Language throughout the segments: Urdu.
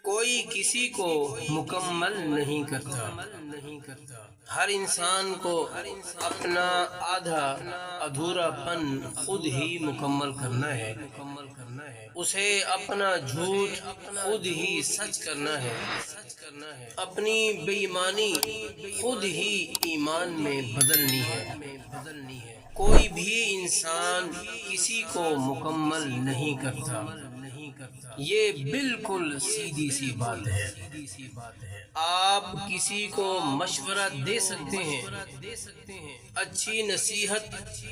کوئی کسی کو مکمل نہیں کرتا، ہر انسان کو اپنا آدھا ادھورا پن خود ہی مکمل کرنا ہے، اسے اپنا جھوٹ خود ہی سچ کرنا ہے، اپنی بے ایمانی خود ہی ایمان میں بدلنی ہے۔ کوئی بھی انسان کسی کو مکمل نہیں کرتا، یہ بالکل سیدھی سی بات ہے۔ آپ کسی کو مشورہ دے سکتے ہیں، اچھی نصیحت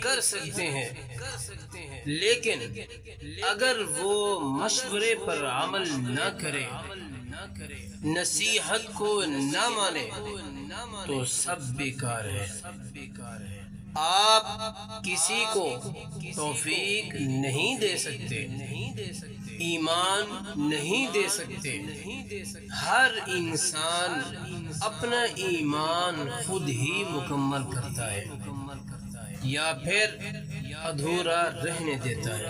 کر سکتے ہیں، لیکن اگر وہ مشورے پر عمل نہ کرے، نصیحت کو نہ مانے، تو سب بیکار ہے۔ آپ کسی کو توفیق نہیں دے سکتے، ایمان نہیں دے سکتے۔ ہر انسان اپنا ایمان خود ہی مکمل کرتا ہے یا پھر ادھورا رہنے دیتا ہے۔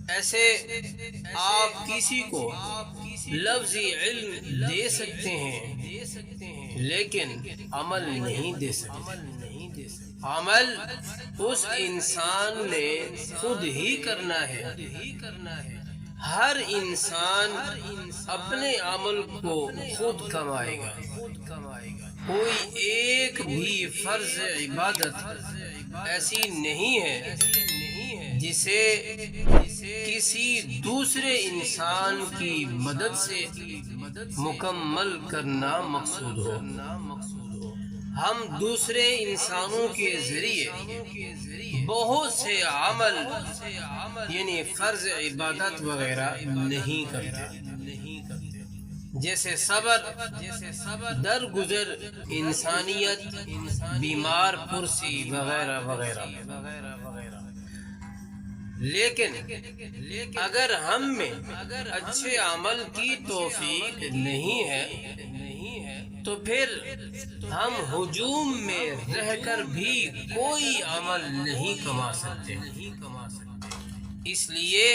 ایسے آپ کسی کو لفظی علم دے سکتے ہیں، لیکن عمل نہیں دے سکتے۔ عمل اس انسان نے خود ہی کرنا ہے۔ ہر انسان اپنے عمل کو خود کمائے گا۔ کوئی ایک بھی فرض عبادت ایسی نہیں ہے جسے کسی دوسرے انسان کی مدد سے مکمل کرنا مقصود ہو۔ ہم دوسرے انسانوں کے ذریعے بہت سے عمل یعنی فرض عبادت وغیرہ نہیں کرتے، جیسے صبر، درگزر انسانیت، بیمار پرسی وغیرہ وغیرہ۔ لیکن اگر ہم میں اچھے عمل کی توفیق نہیں ہے تو پھر ہم ہجوم میں رہ کر بھی کوئی عمل نہیں کما سکتے۔ اس لیے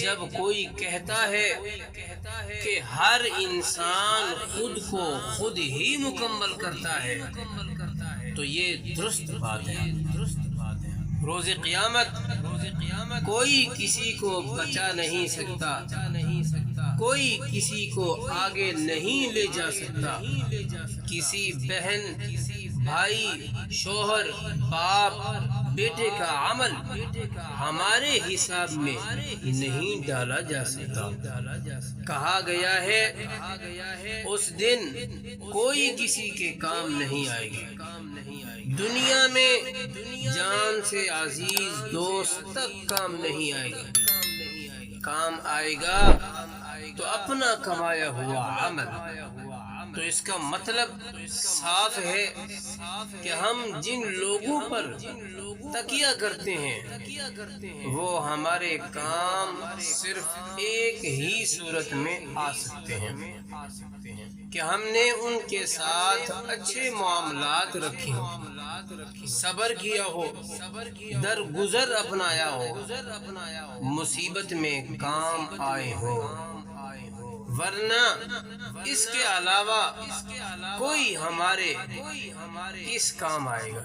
جب کوئی کہتا ہے کہ ہر انسان خود کو خود ہی مکمل کرتا ہے تو یہ درست بات ہے۔ روز قیامت کوئی کسی کو بچا نہیں سکتا، کوئی کسی کو آگے نہیں لے جا سکتا۔ کسی بہن، بھائی، شوہر، باپ، بیٹے کا عمل ہمارے حساب میں نہیں ڈالا جا سکتا۔ کہا گیا ہے اس دن کوئی کسی کے کام نہیں آئے گا۔ دنیا میں جان سے عزیز دوست تک کام نہیں آئے گا۔ کام آئے گا تو اپنا کمایا ہوا عمل۔ تو اس کا مطلب صاف ہے کہ ہم جن لوگوں پر تکیہ کرتے ہیں وہ ہمارے کام صرف ایک ہی صورت میں آ سکتے ہیں کہ ہم نے ان کے ساتھ اچھے معاملات رکھے ہوں، صبر کیا ہو، درگزر اپنایا ہو، مصیبت میں کام آئے ہو، ورنہ اس کے علاوہ کوئی ہمارے کس کام آئے گا؟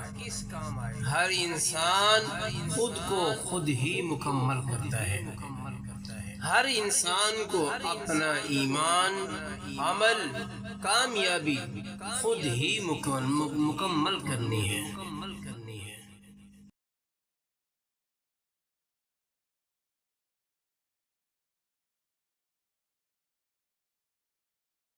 ہر انسان خود کو خود ہی مکمل کرتا ہے۔ ہر انسان کو اپنا ایمان، عمل، کامیابی خود ہی مکمل کرنی ہے۔